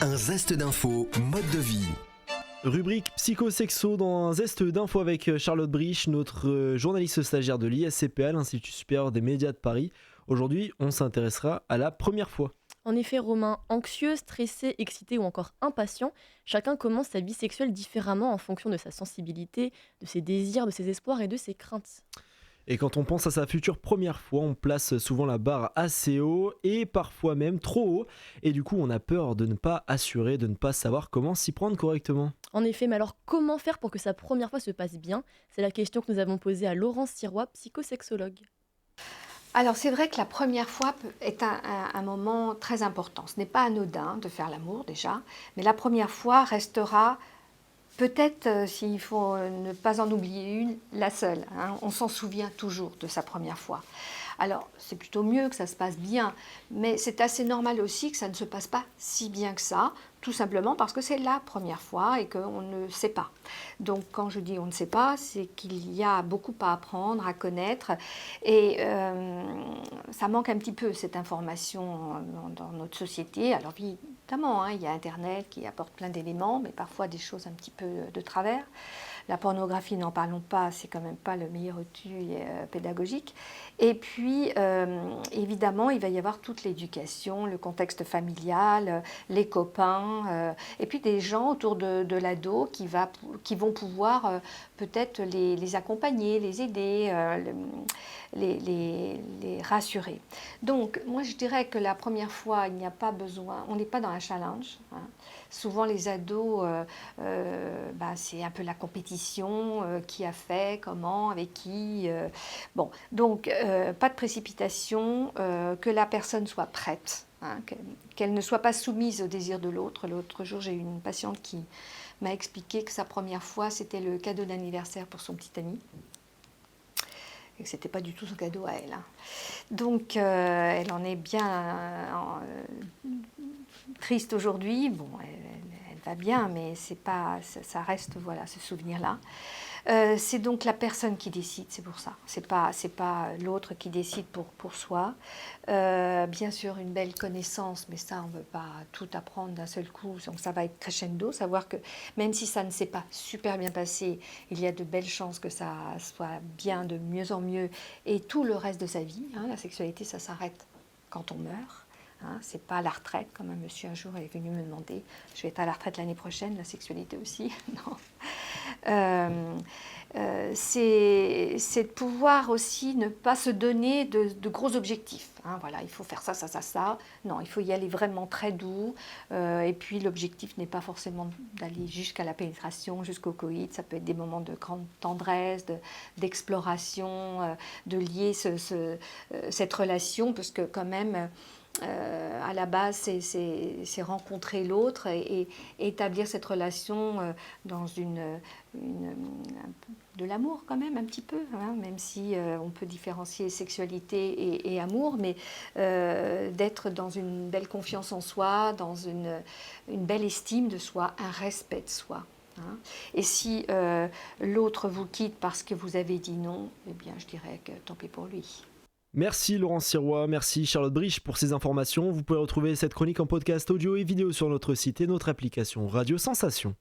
Un zeste d'info, mode de vie. Rubrique psychosexo dans un zeste d'info avec Charlotte Brich, notre journaliste stagiaire de l'ISCPA, l'Institut supérieur des médias de Paris. Aujourd'hui, on s'intéressera à la première fois. En effet, Romain, anxieux, stressé, excité ou encore impatient, chacun commence sa vie sexuelle différemment en fonction de sa sensibilité, de ses désirs, de ses espoirs et de ses craintes. Et quand on pense à sa future première fois, on place souvent la barre assez haut et parfois même trop haut. Et du coup, on a peur de ne pas assurer, de ne pas savoir comment s'y prendre correctement. En effet, mais alors comment faire pour que sa première fois se passe bien? C'est la question que nous avons posée à Laurence Sirois, psychosexologue. Alors c'est vrai que la première fois est un moment très important. Ce n'est pas anodin de faire l'amour déjà, mais la première fois restera peut-être, s'il faut ne pas en oublier une, la seule. On s'en souvient toujours de sa première fois. Alors c'est plutôt mieux que ça se passe bien, mais c'est assez normal aussi que ça ne se passe pas si bien que ça, tout simplement parce que c'est la première fois et qu'on ne sait pas. Donc quand je dis on ne sait pas, c'est qu'il y a beaucoup à apprendre, à connaître, et ça manque un petit peu cette information dans notre société. Alors évidemment, il y a Internet qui apporte plein d'éléments, mais parfois des choses un petit peu de travers. La pornographie, n'en parlons pas, c'est quand même pas le meilleur outil pédagogique. Et puis, évidemment, il va y avoir toute l'éducation, le contexte familial, les copains, et puis des gens autour de l'ado qui vont pouvoir peut-être les accompagner, les aider, les rassurer. Donc, moi, je dirais que la première fois, il n'y a pas besoin, on n'est pas dans un challenge. Souvent, les ados, c'est un peu la compétition, qui a fait, comment, avec qui. Bon, donc, pas de précipitation, que la personne soit prête, qu'elle ne soit pas soumise au désir de l'autre. L'autre jour, j'ai eu une patiente qui m'a expliqué que sa première fois, c'était le cadeau d'anniversaire pour son petit ami. Et que ce n'était pas du tout son cadeau à elle. Donc, elle en est bien triste aujourd'hui. Bon, elle va bien, mais c'est pas, ça reste ce souvenir-là. C'est donc la personne qui décide, c'est pour ça. C'est pas l'autre qui décide pour soi. Bien sûr, une belle connaissance, mais ça, on ne veut pas tout apprendre d'un seul coup. Donc ça va être crescendo, savoir que même si ça ne s'est pas super bien passé, il y a de belles chances que ça soit bien de mieux en mieux. Et tout le reste de sa vie, la sexualité, ça s'arrête quand on meurt. C'est pas la retraite, comme un monsieur un jour est venu me demander. Je vais être à la retraite l'année prochaine, la sexualité aussi. Non. C'est de pouvoir aussi ne pas se donner de gros objectifs. Voilà, il faut faire ça, ça, ça, ça. Non, il faut y aller vraiment très doux. Et puis l'objectif n'est pas forcément d'aller jusqu'à la pénétration, jusqu'au coït. Ça peut être des moments de grande tendresse, d'exploration, de lier cette relation, parce que quand même... à la base, c'est rencontrer l'autre et établir cette relation dans de l'amour quand même un petit peu, même si on peut différencier sexualité et amour, mais d'être dans une belle confiance en soi, dans une belle estime de soi, un respect de soi. Et si l'autre vous quitte parce que vous avez dit non, eh bien je dirais que tant pis pour lui. Merci Laurence Sirois, merci Charlotte Brich pour ces informations. Vous pouvez retrouver cette chronique en podcast audio et vidéo sur notre site et notre application Radio Sensation.